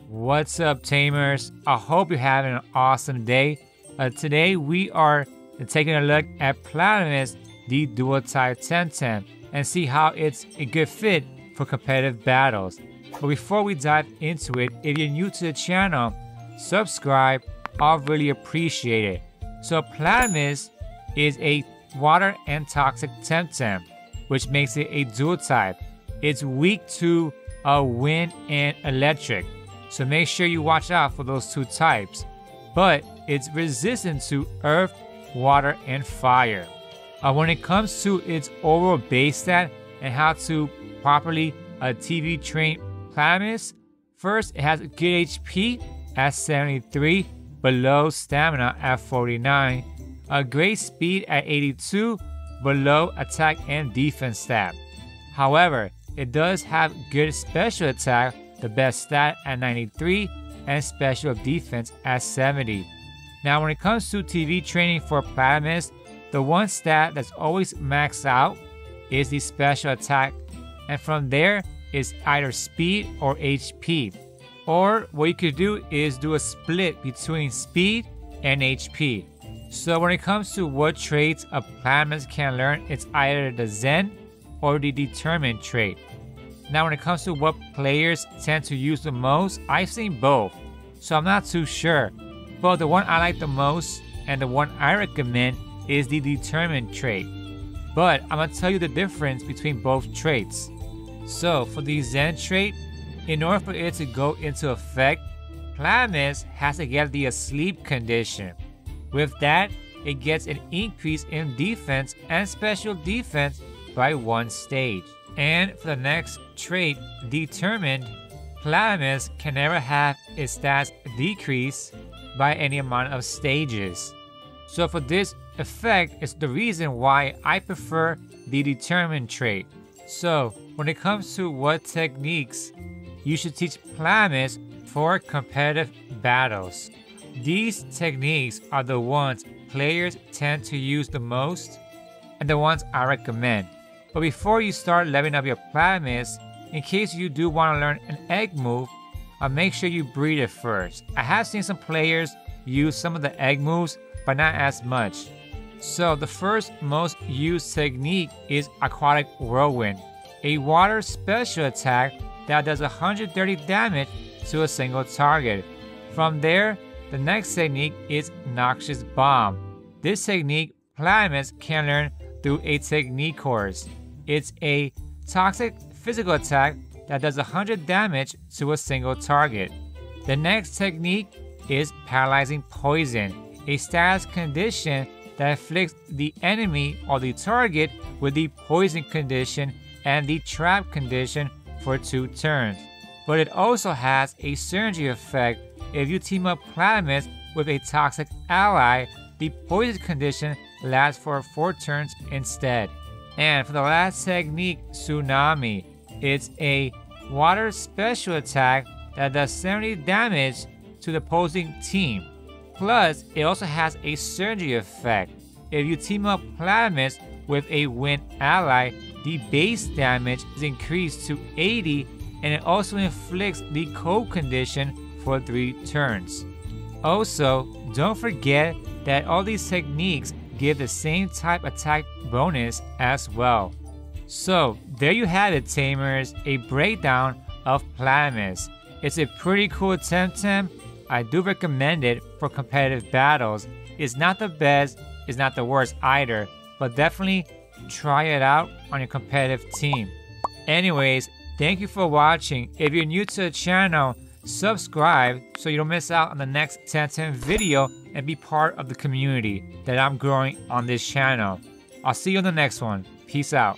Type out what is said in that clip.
What's up, Tamers? I hope you're having an awesome day. Today we are taking a look at Platimous, the dual type Temtem, and see how it's a good fit for competitive battles. But before we dive into it, if you're new to the channel, subscribe. I'll really appreciate it. So Platimous is a water and toxic Temtem, which makes it a dual type. It's weak to wind and electric, so make sure you watch out for those two types. But it's resistant to earth, water, and fire. When it comes to its overall base stat and how to properly TV train Platimous, first it has good HP at 73, below stamina at 49, a great speed at 82, below attack and defense stat. However, it does have good special attack, the best stat at 93, and special defense at 70. Now when it comes to TV training for Platimous, the one stat that's always maxed out is the special attack, and from there is either speed or HP. Or what you could do is do a split between speed and HP. So when it comes to what traits a Platimous can learn, it's either the Zen or the Determined trait. Now when it comes to what players tend to use the most, I've seen both, so I'm not too sure. But the one I like the most and the one I recommend is the Determined trait. But I'm going to tell you the difference between both traits. So for the Zen trait, in order for it to go into effect, Platimous has to get the asleep condition. With that, it gets an increase in defense and special defense by 1 stage. And for the next trait, Determined, Platimous can never have its stats decrease by any amount of stages. So for this effect, it's the reason why I prefer the Determined trait. So when it comes to what techniques you should teach Platimous for competitive battles, these techniques are the ones players tend to use the most and the ones I recommend. But before you start leveling up your Platimous, in case you do want to learn an egg move, make sure you breed it first. I have seen some players use some of the egg moves, but not as much. So the first most used technique is Aquatic Whirlwind, a water special attack that does 130 damage to a single target. From there, the next technique is Noxious Bomb. This technique Platimous can learn through a technique course. It's a toxic physical attack that does 100 damage to a single target. The next technique is Paralyzing Poison, a status condition that afflicts the enemy or the target with the poison condition and the trap condition for 2 turns. But it also has a synergy effect. If you team up Platimous with a toxic ally, the poison condition lasts for 4 turns instead. And for the last technique, Tsunami, it's a water special attack that does 70 damage to the opposing team. Plus, it also has a synergy effect. If you team up Platimous with a wind ally, the base damage is increased to 80, and it also inflicts the cold condition for 3 turns. Also, don't forget that all these techniques give the same type attack bonus as well. So there you have it, Tamers, a breakdown of Platimous. It's a pretty cool Temtem. I do recommend it for competitive battles. It's not the best, it's not the worst either, but definitely try it out on your competitive team. Anyways, thank you for watching. If you're new to the channel, subscribe so you don't miss out on the next Temtem video and be part of the community that I'm growing on this channel. I'll see you on the next one. Peace out.